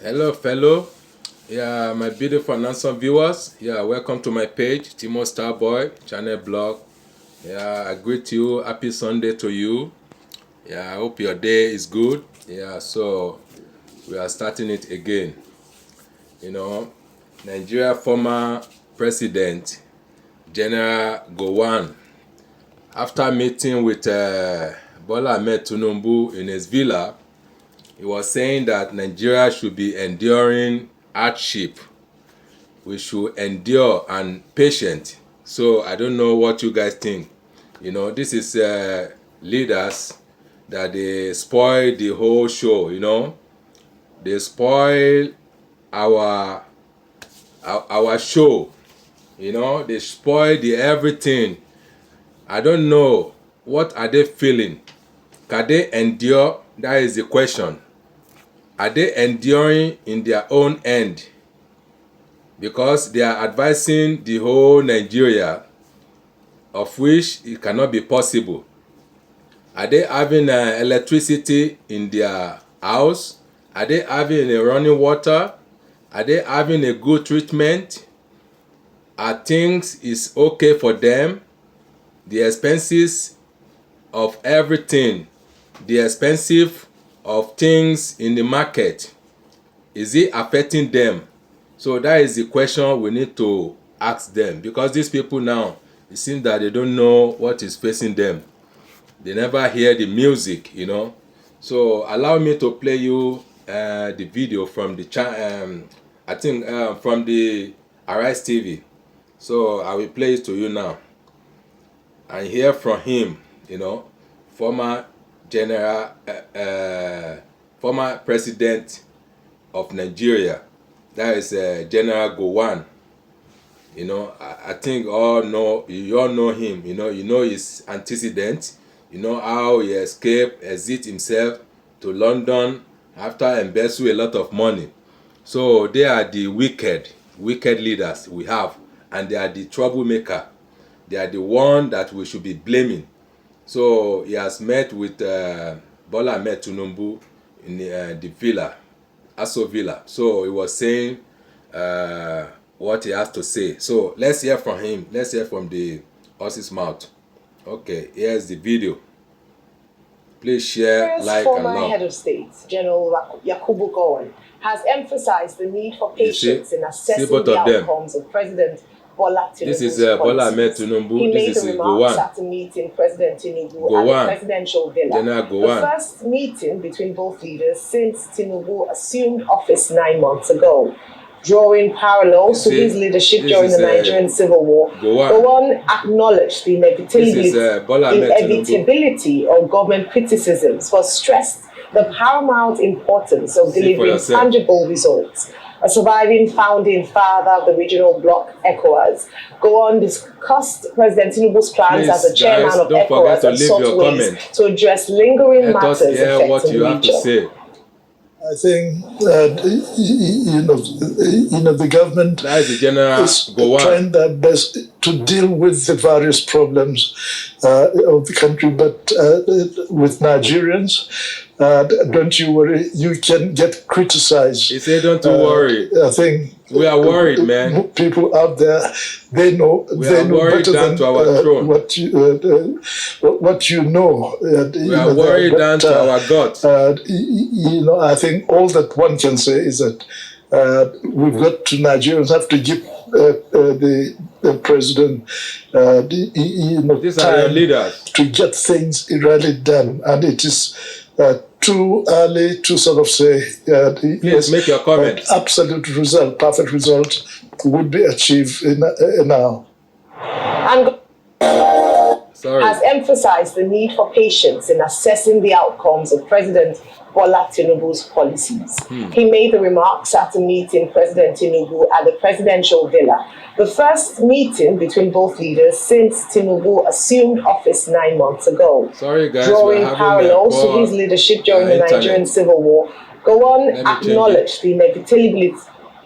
Hello, fellow. Yeah, my beautiful and handsome viewers. Yeah, welcome to my page, Timo Starboy channel blog. Yeah, I greet you. Happy Sunday to you. Yeah, I hope your day is good. Yeah, so we are starting it again. You know, Nigeria former president General Gowan, after meeting with Bola Ahmed Tinubu in his villa, he was saying that Nigeria should be enduring hardship. We should endure and patient. So I don't know what you guys think. This is leaders that they spoil the whole show. They spoil our our show. They spoil the everything. I don't know, what are they feeling? Can they endure? That is the question. Are they enduring in their own end? Because they are advising the whole Nigeria, of which it cannot be possible. Are they having electricity in their house? Are they having a running water? Are they having a good treatment? Are things is okay for them? The expenses of everything, the expensive of things in the market, is it affecting them? So that is the question we need to ask them, because these people now, it seems that they don't know what is facing them. They never hear the music. So allow me to play you the video from the I think from the Arise TV. So I will play it to you now and hear from him. Former general, former president of Nigeria. That is General Gowan. I think you all know him. You know his antecedents. You know how he exit himself to London after embezzle a lot of money. So they are the wicked leaders we have, and they are the troublemaker. They are the one that we should be blaming. So he has met with Bola Ahmed Tinubu in the villa, Aso Villa. So he was saying what he has to say. So let's hear from him. Let's hear from the horse's mouth. Okay, here's the video. Please share, like, and former love. head of state, General Yakubu Gowan, has emphasized the need for patience in assessing the outcomes of President Bola Tinubu's This is Bola Ahmed Tinubu. He made This the is remarks Gowan. at a meeting President Tinubu at the presidential villa. General Gowan. The first meeting between both leaders since Tinubu assumed office 9 months ago. Drawing parallels to his leadership during the Nigerian Civil War, Gowan acknowledged the inevitability of government criticisms, but stressed the paramount importance of delivering tangible results. A surviving founding father of the regional bloc ECOWAS, Gowan discussed President Tinubu's plans as a chairman of ECOWAS and sought ways to address lingering matters affecting the region. I think the government is trying their best to deal with the various problems of the country, but with Nigerians, don't you worry, you can get criticized. He said, don't worry. I think we are worried, man. People out there, they know better than what you know. We are worried down to our God. I think all that one can say is that we've got to Nigerians have to give the president these are your leaders to get things really done, and it is too early to sort of say please make your comment. Absolute result, perfect result would be achieved now. And has emphasized the need for patience in assessing the outcomes of President Bola Tinubu's policies. He made the remarks at a meeting President Tinubu at the presidential villa. The first meeting between both leaders since Tinubu assumed office 9 months ago. Sorry, guys, drawing parallels to his leadership during the Nigerian Civil War, Gowan acknowledged the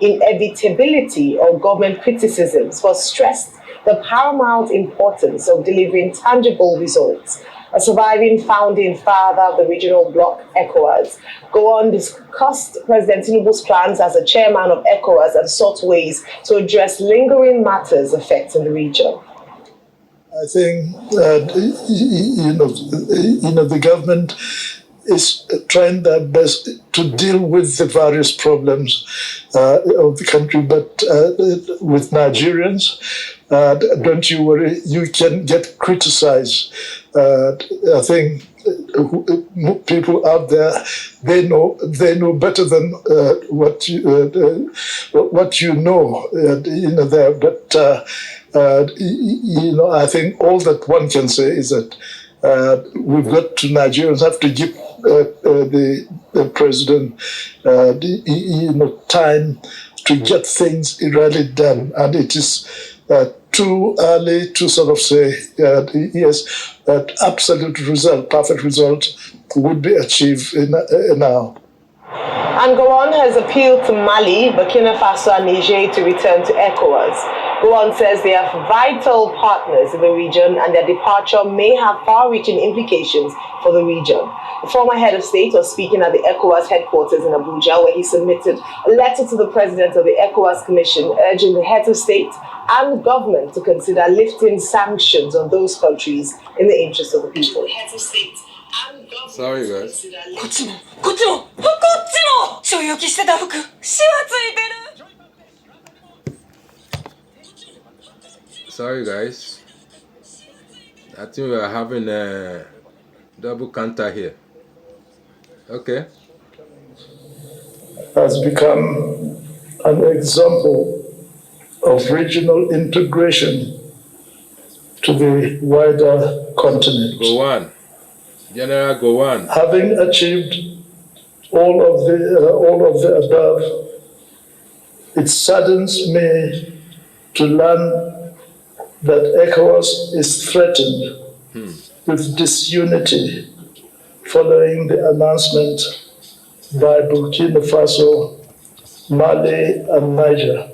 inevitability of government criticisms, but stressed the paramount importance of delivering tangible results. a surviving founding father of the regional bloc ECOWAS. Gowan discussed President Tinubu's plans as a chairman of ECOWAS and sought ways to address lingering matters affecting the region. I think the government is trying their best to deal with the various problems of the country, but with Nigerians, don't you worry, you can get criticized. I think people out there, they know better than what you know. There, but I think all that one can say is that we've got to Nigerians have to give the president time to get things really done, and it is too early to sort of say yes, that absolute result, perfect result would be achieved now. And Gowan has appealed to Mali, Burkina Faso and Niger to return to ECOWAS. Gowan says they are vital partners in the region and their departure may have far-reaching implications for the region. The former head of state was speaking at the ECOWAS headquarters in Abuja, where he submitted a letter to the president of the ECOWAS Commission urging the heads of state and government to consider lifting sanctions on those countries in the interest of the people. Sorry, guys. Sorry, guys. I think we are having a double counter here. Okay. Has become an example of regional integration to the wider continent. Gowan. General Gowan. Having achieved all of the above, it saddens me to learn that ECOWAS is threatened with disunity following the announcement by Burkina Faso, Mali, and Niger,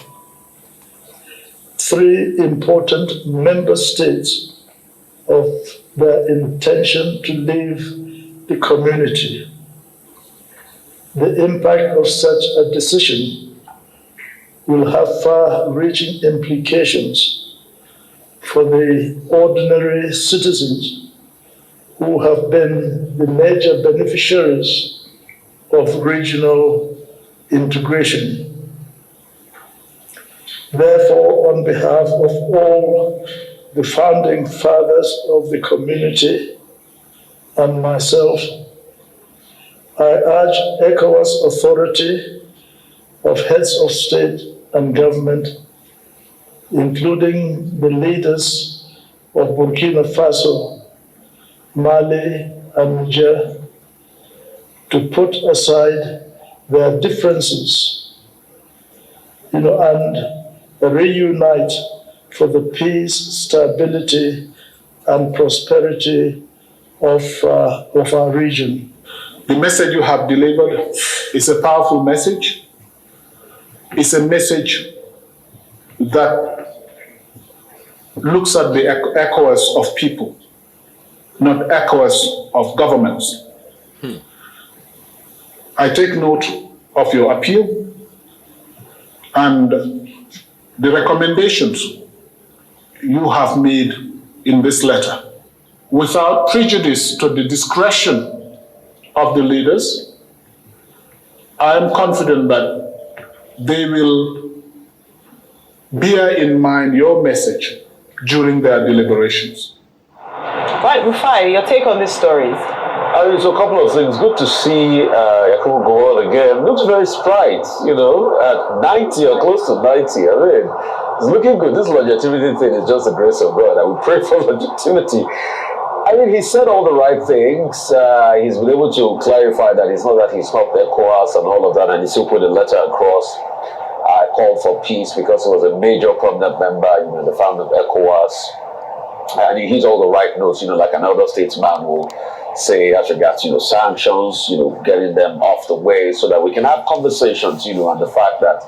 three important member states, of their intention to leave the community. The impact of such a decision will have far-reaching implications for the ordinary citizens who have been the major beneficiaries of regional integration. Therefore, on behalf of all the founding fathers of the community and myself, I urge ECOWAS authority of heads of state and government, including the leaders of Burkina Faso, Mali, and Niger, to put aside their differences, and reunite for the peace, stability, and prosperity of our region. The message you have delivered is a powerful message. It's a message that looks at the ECOWAS of people, not ECOWAS of governments. I take note of your appeal and the recommendations you have made in this letter. Without prejudice to the discretion of the leaders, I am confident that they will bear in mind your message during their deliberations. Right, Rufai, your take on this story? So a couple of things. Good to see Yakubu Gowan again. Looks very sprite, at 90 or close to 90. I mean, it's looking good. This longevity thing is just the grace of God. I would pray for longevity. I mean, he said all the right things. He's been able to clarify that it's not that he's not ECOWAS and all of that, and he still put a letter across, called for peace because he was a major prominent member, the founder of ECOWAS. And he hits all the right notes, like an elder statesman will say as regards, sanctions, getting them off the way so that we can have conversations, and the fact that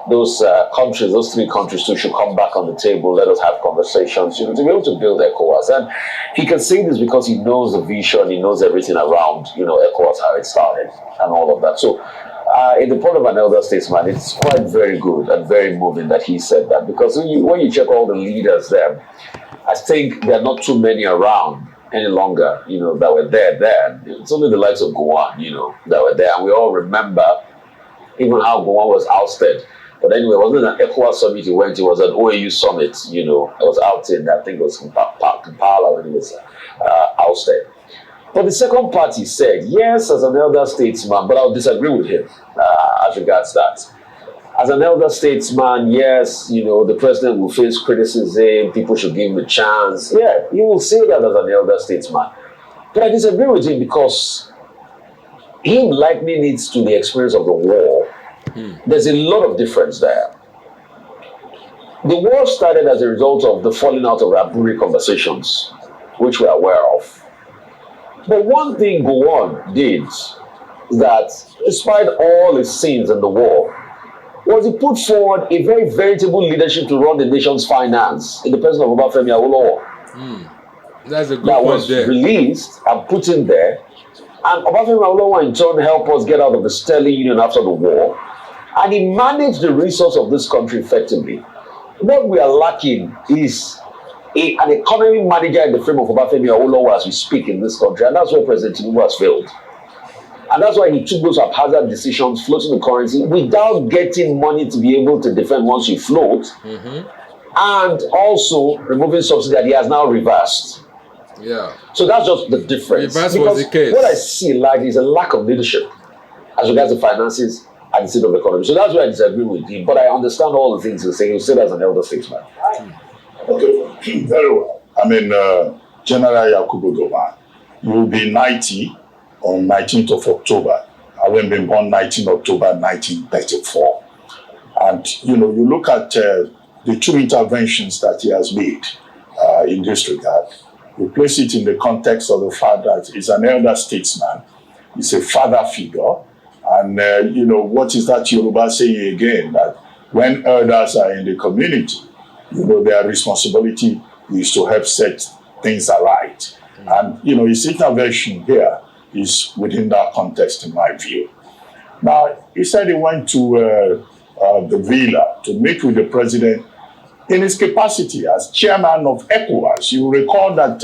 those countries, those three countries too, should come back on the table. Let us have conversations, to be able to build ECOWAS. And he can say this because he knows the vision, he knows everything around, ECOWAS, how it started and all of that. So in the point of an elder statesman, it's quite very good and very moving that he said that, because when you check all the leaders there, I think there are not too many around any longer, that were there then. It's only the likes of Gowan, that were there. And we all remember even how Gowan was ousted. But anyway, it wasn't an ECOWAS summit he went to, it was an OAU summit, it was out in, I think it was Kampala when he was ousted. But the second part, he said, yes, as an elder statesman, but I'll disagree with him as regards that. As an elder statesman, yes, the president will face criticism, people should give him a chance. Yeah, he will say that as an elder statesman. But I disagree with him because he likely needs to the experience of the war. There's a lot of difference there. The war started as a result of the falling out of Aburi conversations, which we're aware of. But one thing Gowan did, that despite all his sins in the war, was he put forward a very veritable leadership to run the nation's finance in the person of Obafemi Awolowo. That's a good that point was there. released and put in there. And Obafemi Awolowo in turn helped us get out of the Sterling Union after the war. And he managed the resource of this country effectively. What we are lacking is an economic manager in the frame of Obafemi Awolowo as we speak in this country. And that's where President Tinubu has failed. And that's why he took those haphazard decisions, floating the currency, without getting money to be able to defend once you float. And also removing subsidy that he has now reversed. Yeah. So that's just the difference. Reverse because was the case. what I see largely is a lack of leadership as regards the finances and the state of the economy. So that's why I disagree with him. But I understand all the things he's saying. He's still as an elder statesman. Okay, very well. General Yakubu Gowan, you will be 90 on 19th of October. Having been born 19 October 1934. And, you look at the two interventions that he has made in this regard. We place it in the context of the fact that he's an elder statesman. He's a father figure. And, what is that Yoruba saying again? That when elders are in the community, their responsibility is to help set things alight. And, his intervention here is within that context, in my view. Now, he said he went to the villa to meet with the president in his capacity as chairman of ECOWAS. You recall that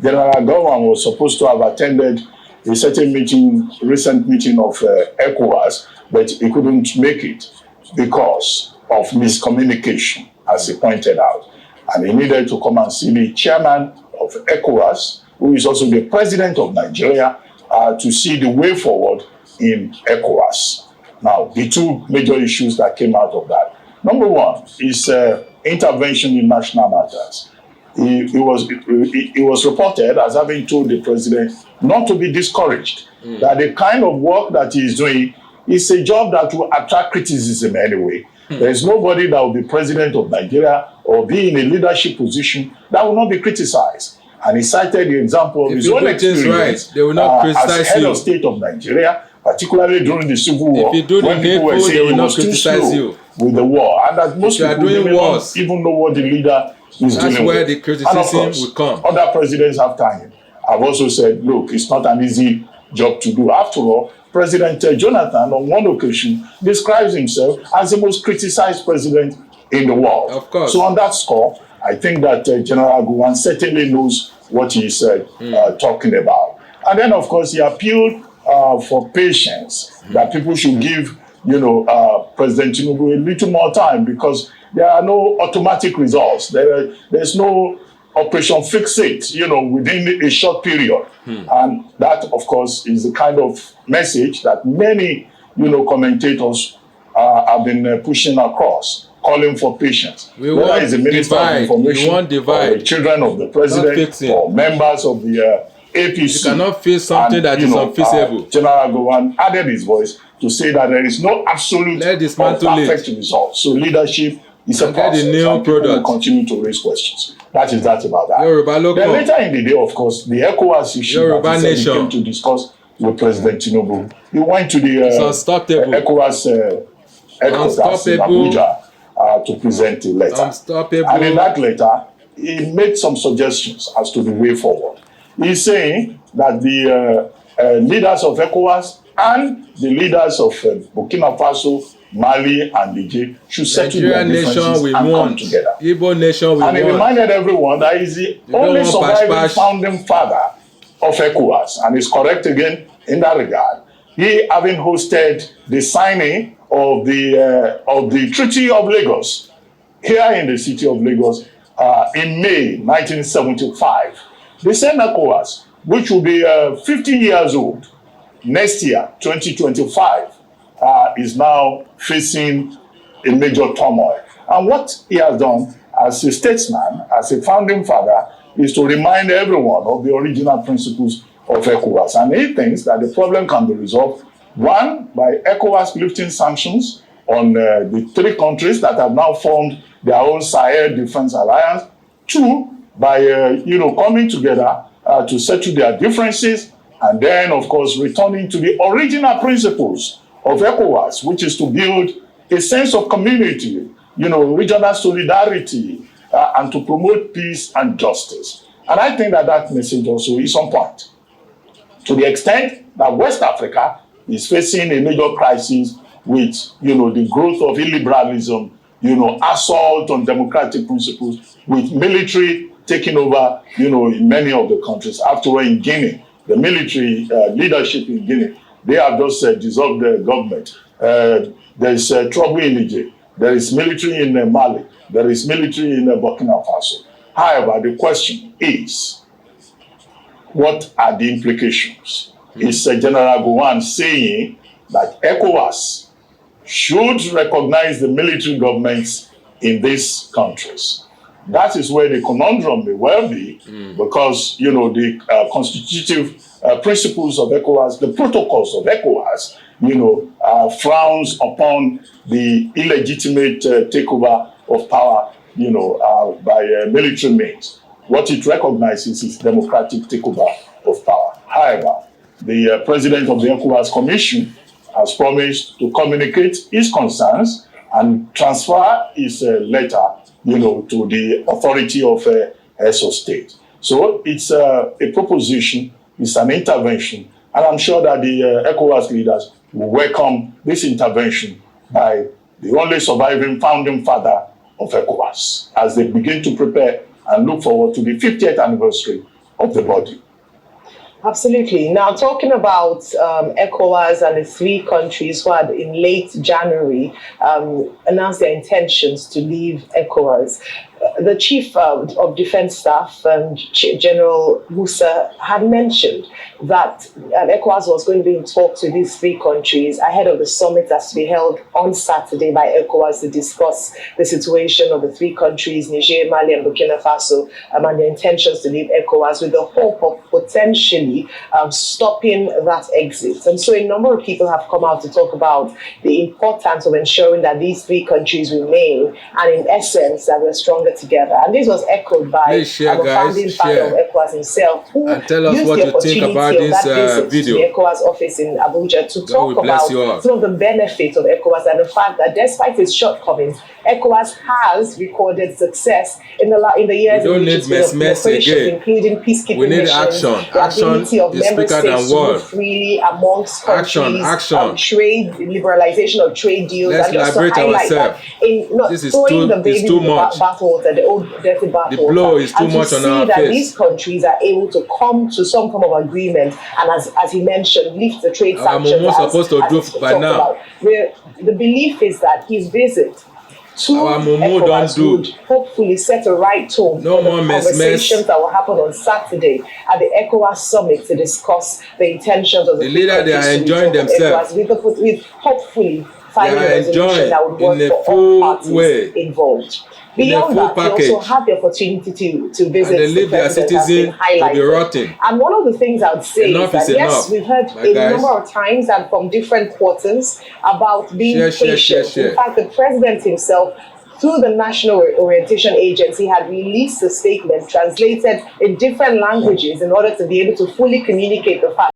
General Gowan was supposed to have attended a certain recent meeting of ECOWAS, but he couldn't make it because of miscommunication, as he pointed out. And he needed to come and see the chairman of ECOWAS, who is also the president of Nigeria, to see the way forward in ECOWAS. Now, the two major issues that came out of that. Number one is intervention in national matters. He was reported as having told the president not to be discouraged, that the kind of work that he is doing is a job that will attract criticism anyway. There is nobody that will be president of Nigeria or be in a leadership position that will not be criticized. And he cited the example of his own experience right, they will not criticize as head you. of state of Nigeria, particularly during the Civil War, If you do the when people were needful, they saying will he not was too criticize slow you. with the war, and that most If you are people doing may not worse, even know what the leader is that's dealing where with. the criticism And of course, will come. other presidents after him have also said, look, it's not an easy job to do. After all, President Jonathan, on one occasion, describes himself as the most criticized president in the world. Of course. So on that score, I think that General Gowan certainly knows what he's talking about. And then, of course, he appealed for patience, that people should give, President Tinubu a little more time, because there are no automatic results. There's no Operation Fix It, within a short period. And that, of course, is the kind of message that many, commentators have been pushing across, calling for patience. We Whether want it's the Minister divide. of Information, We want divide. or the children of the president, or members of the APC. You cannot feel something that is unfeasible. General Gowan added his voice to say that there is no absolute or perfect result. So leadership is a process, and people will continue to raise questions. That is that about that. Then later in the day, of course, the ECOWAS issue that he came to discuss with President Tinubu. He went to the ECOWAS headquarters in Abuja to present a letter. Unstoppable. And in that letter, he made some suggestions as to the way forward. He's saying that the leaders of ECOWAS and the leaders of Burkina Faso, Mali, and Niger should settle their differences and come together. Igbo nation we and he reminded everyone that he's the only surviving founding father of ECOWAS, and he's correct again in that regard. He having hosted the signing of the Treaty of Lagos here in the city of Lagos in May 1975. The same ECOWAS, which will be 50 years old next year, 2025, is now facing a major turmoil. And what he has done as a statesman, as a founding father, is to remind everyone of the original principles of ECOWAS. And he thinks that the problem can be resolved, one, by ECOWAS lifting sanctions on the three countries that have now formed their own Sahel Defense Alliance, two, by coming together to settle their differences, and then, of course, returning to the original principles of ECOWAS, which is to build a sense of community, regional solidarity, and to promote peace and justice. And I think that that message also is on point. To the extent that West Africa is facing a major crisis with, the growth of illiberalism, assault on democratic principles, with military taking over, in many of the countries. After all, in Guinea, the military leadership in Guinea, they have just dissolved the government. There is trouble in Niger. There is military in Mali. There is military in Burkina Faso. However, the question is, what are the implications? Is General Gowan saying that ECOWAS should recognize the military governments in these countries? That is where the conundrum may well be, because, the constitutive principles of ECOWAS, the protocols of ECOWAS, frowns upon the illegitimate takeover of power, by military means. What it recognizes is democratic takeover of power. However, the president of the ECOWAS Commission has promised to communicate his concerns and transfer his letter, to the authority of heads of state. So it's a proposition, it's an intervention, and I'm sure that the ECOWAS leaders will welcome this intervention by the only surviving founding father of ECOWAS as they begin to prepare and look forward to the 50th anniversary of the body. Absolutely. Now, talking about ECOWAS and the three countries who had in late January announced their intentions to leave ECOWAS. The Chief of Defense Staff, General Musa, had mentioned that ECOWAS was going to be in talks with these three countries ahead of the summit that's to be held on Saturday by ECOWAS to discuss the situation of the three countries, Niger, Mali, and Burkina Faso, and their intentions to leave ECOWAS with the hope of potentially stopping that exit. And so a number of people have come out to talk about the importance of ensuring that these three countries remain, and in essence, that we're stronger together. And this was echoed by the founding father of ECOWAS himself, who tell us used what the you think opportunity about of this that visit video to the ECOWAS office in Abuja to talk about some of the benefits of ECOWAS and the fact that despite its shortcomings, ECOWAS has recorded success in the years in which it's been operations, including peacekeeping missions, the ability of member states to move freely amongst countries, trade, liberalization of trade deals, and just to highlight that in not throwing the baby with the bathwater, the old dirty bathwater. The blow is too much on our face. And to see that these countries are able to come to some form of agreement, and as he mentioned, lift the trade sanctions. Supposed to do by now. The belief is that his visit to ECOWAS would hopefully set a right tone for the conversations that will happen on Saturday at the ECOWAS summit to discuss the intentions of the leader. They are enjoying themselves with hopefully finding a resolution that would work for all parties involved. Beyond that, they also have the opportunity to visit the president, as been highlighted. And one of the things I would say is that, yes, we've heard a number of times and from different quarters about being patient. In fact, the president himself, through the National Orientation Agency, had released a statement translated in different languages in order to be able to fully communicate the fact